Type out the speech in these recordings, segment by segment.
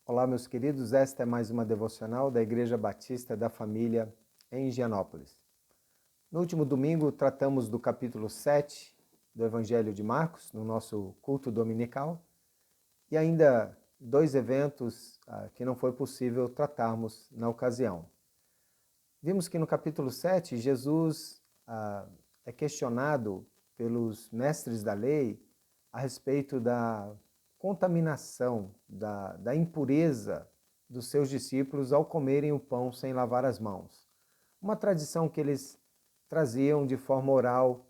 Olá, meus queridos, esta é mais uma devocional da Igreja Batista da Família em Higienópolis. No último domingo, tratamos do capítulo 7 do Evangelho de Marcos, no nosso culto dominical, e ainda dois eventos que não foi possível tratarmos na ocasião. Vimos que no capítulo 7, Jesus é questionado pelos mestres da lei a respeito da contaminação, da impureza dos seus discípulos ao comerem o pão sem lavar as mãos. Uma tradição que eles traziam de forma oral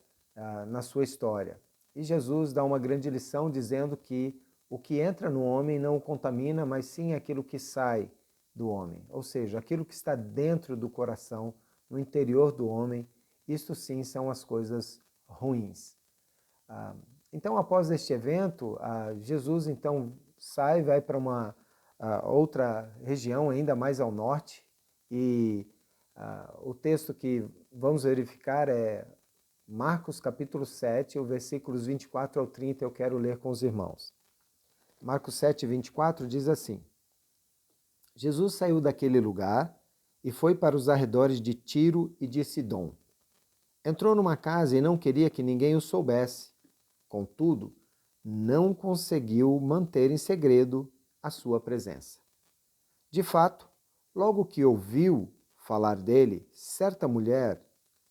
na sua história. E Jesus dá uma grande lição dizendo que o que entra no homem não o contamina, mas sim aquilo que sai do homem. Ou seja, aquilo que está dentro do coração, no interior do homem, isto sim são as coisas ruins. Então, após este evento, Jesus então sai, vai para uma outra região, ainda mais ao norte, e o texto que vamos verificar é Marcos capítulo 7, o versículos 24 ao 30, eu quero ler com os irmãos. Marcos 7, 24 diz assim: Jesus saiu daquele lugar e foi para os arredores de Tiro e de Sidom. Entrou numa casa e não queria que ninguém o soubesse. Contudo, não conseguiu manter em segredo a sua presença. De fato, logo que ouviu falar dele, certa mulher,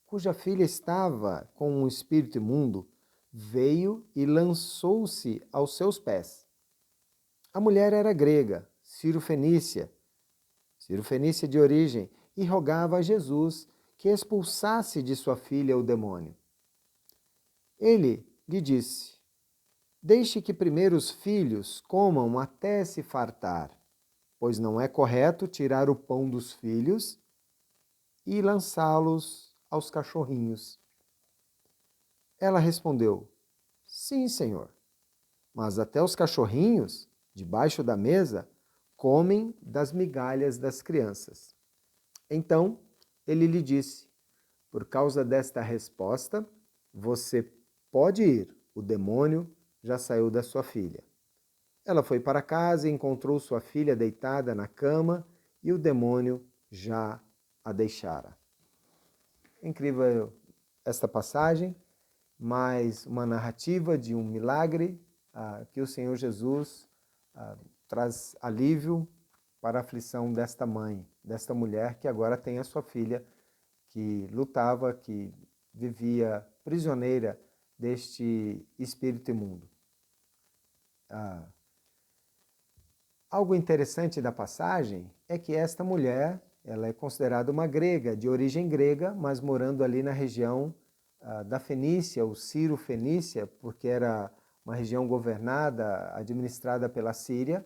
cuja filha estava com um espírito imundo, veio e lançou-se aos seus pés. A mulher era grega, Ciro-fenícia de origem, e rogava a Jesus que expulsasse de sua filha o demônio. Ele lhe disse: Deixe que primeiro os filhos comam até se fartar, pois não é correto tirar o pão dos filhos e lançá-los aos cachorrinhos. Ela respondeu: Sim, senhor, mas até os cachorrinhos, debaixo da mesa, comem das migalhas das crianças. Então ele lhe disse: Por causa desta resposta, você pode ir, o demônio já saiu da sua filha. Ela foi para casa e encontrou sua filha deitada na cama e o demônio já a deixara. Incrível esta passagem, mais uma narrativa de um milagre que o Senhor Jesus traz alívio para a aflição desta mãe, desta mulher que agora tem a sua filha que lutava, que vivia prisioneira deste espírito imundo. Algo interessante da passagem é que esta mulher, ela é considerada uma grega, de origem grega, mas morando ali na região da Fenícia, ou Ciro-Fenícia, porque era uma região governada, administrada pela Síria,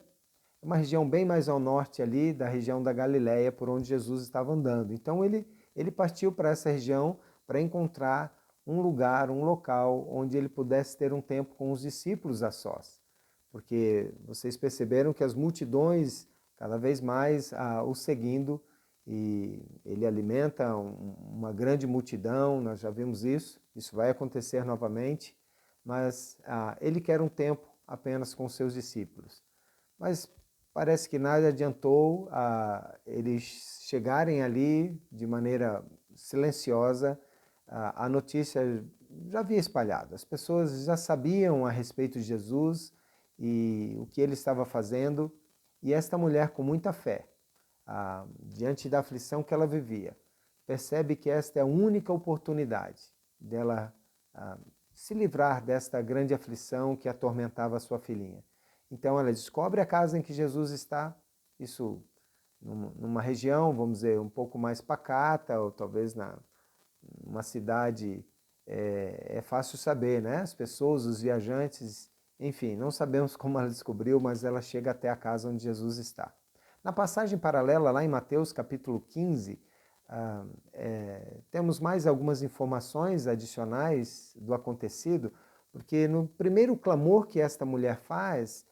uma região bem mais ao norte ali, da região da Galileia, por onde Jesus estava andando. Então ele partiu para essa região para encontrar um lugar, um local, onde ele pudesse ter um tempo com os discípulos a sós. Porque vocês perceberam que as multidões, cada vez mais, o seguindo, e ele alimenta uma grande multidão, nós já vimos isso vai acontecer novamente, mas ele quer um tempo apenas com seus discípulos. Mas parece que nada adiantou eles chegarem ali de maneira silenciosa, a notícia já havia espalhado, as pessoas já sabiam a respeito de Jesus e o que ele estava fazendo, e esta mulher com muita fé, diante da aflição que ela vivia, percebe que esta é a única oportunidade dela se livrar desta grande aflição que atormentava a sua filhinha. Então ela descobre a casa em que Jesus está, isso numa região, vamos dizer, um pouco mais pacata, ou talvez numa cidade, é fácil saber, né? As pessoas, os viajantes, enfim, não sabemos como ela descobriu, mas ela chega até a casa onde Jesus está. Na passagem paralela, lá em Mateus capítulo 15, temos mais algumas informações adicionais do acontecido, porque no primeiro clamor que esta mulher faz,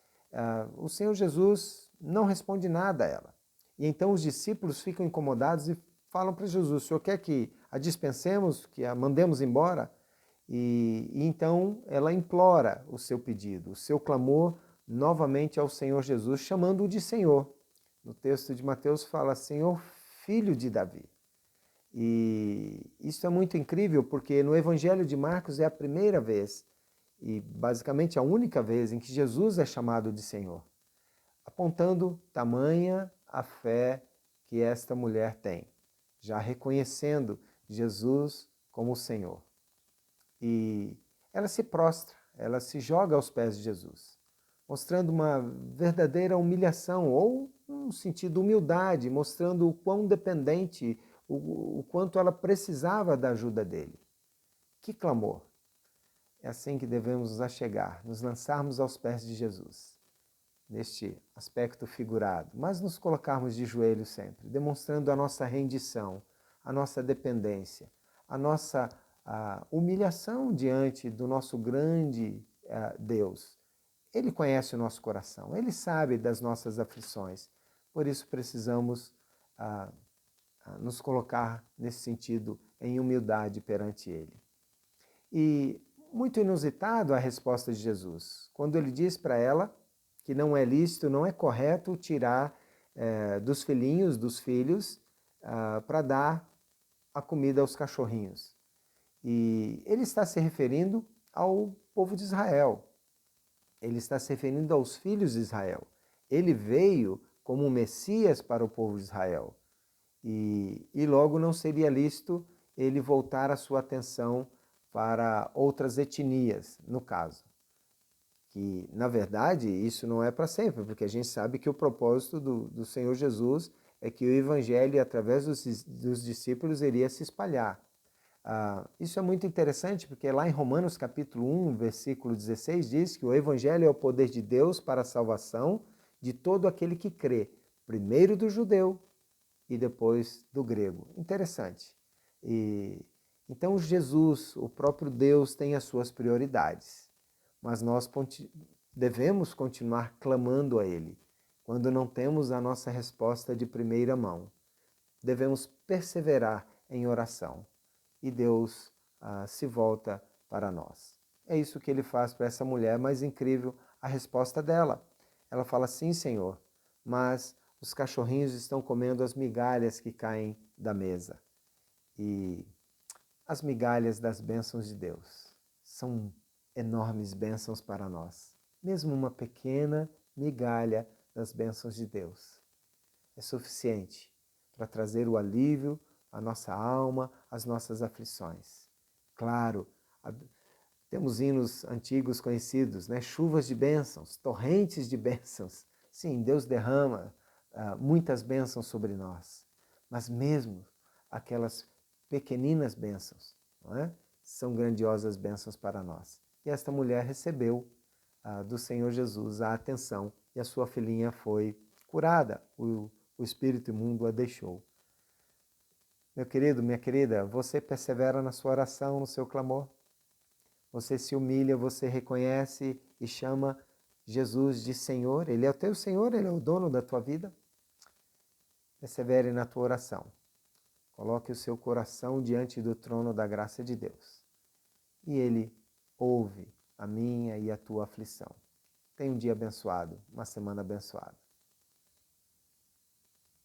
o Senhor Jesus não responde nada a ela. E então os discípulos ficam incomodados e falam para Jesus: o Senhor quer que a dispensemos, que a mandemos embora? E então ela implora o seu pedido, o seu clamor novamente ao Senhor Jesus, chamando-o de Senhor. No texto de Mateus fala, Senhor, filho de Davi. E isso é muito incrível, porque no Evangelho de Marcos é a primeira vez, e basicamente a única vez, em que Jesus é chamado de Senhor, apontando tamanha a fé que esta mulher tem, já reconhecendo Jesus como o Senhor. E ela se prostra, ela se joga aos pés de Jesus, mostrando uma verdadeira humilhação, ou um sentido de humildade, mostrando o quão dependente, o quanto ela precisava da ajuda dele. Que clamor! É assim que devemos nos achegar, nos lançarmos aos pés de Jesus, neste aspecto figurado, mas nos colocarmos de joelhos sempre, demonstrando a nossa rendição, a nossa dependência, a nossa humilhação diante do nosso grande Deus. Ele conhece o nosso coração, Ele sabe das nossas aflições, por isso precisamos nos colocar nesse sentido em humildade perante Ele. E muito inusitado a resposta de Jesus, quando Ele diz para ela que não é lícito, não é correto tirar dos filhinhos, dos filhos, para dar a comida aos cachorrinhos. E Ele está se referindo ao povo de Israel. Ele está se referindo aos filhos de Israel. Ele veio como um Messias para o povo de Israel. E logo não seria lícito ele voltar a sua atenção para outras etnias, no caso. Que, na verdade, isso não é para sempre, porque a gente sabe que o propósito do Senhor Jesus é que o Evangelho, através dos discípulos, iria se espalhar. Isso é muito interessante, porque lá em Romanos capítulo 1, versículo 16, diz que o Evangelho é o poder de Deus para a salvação de todo aquele que crê, primeiro do judeu e depois do grego. Interessante. Então Jesus, o próprio Deus, tem as suas prioridades, mas nós devemos continuar clamando a Ele, quando não temos a nossa resposta de primeira mão. Devemos perseverar em oração. E Deus se volta para nós. É isso que Ele faz para essa mulher, mas incrível a resposta dela. Ela fala, sim, Senhor, mas os cachorrinhos estão comendo as migalhas que caem da mesa. E as migalhas das bênçãos de Deus são enormes bênçãos para nós. Mesmo uma pequena migalha das bênçãos de Deus é suficiente para trazer o alívio à nossa alma, às nossas aflições. Claro, temos hinos antigos conhecidos, né? Chuvas de bênçãos, torrentes de bênçãos. Sim, Deus derrama muitas bênçãos sobre nós, mas mesmo aquelas pequeninas bênçãos, não é? São grandiosas bênçãos para nós. E esta mulher recebeu do Senhor Jesus a atenção e a sua filhinha foi curada. O espírito imundo a deixou. Meu querido, minha querida, você persevera na sua oração, no seu clamor? Você se humilha, você reconhece e chama Jesus de Senhor? Ele é o teu Senhor, Ele é o dono da tua vida? Persevere na tua oração. Coloque o seu coração diante do trono da graça de Deus. E Ele ouve a minha e a tua aflição. Tenha um dia abençoado, uma semana abençoada.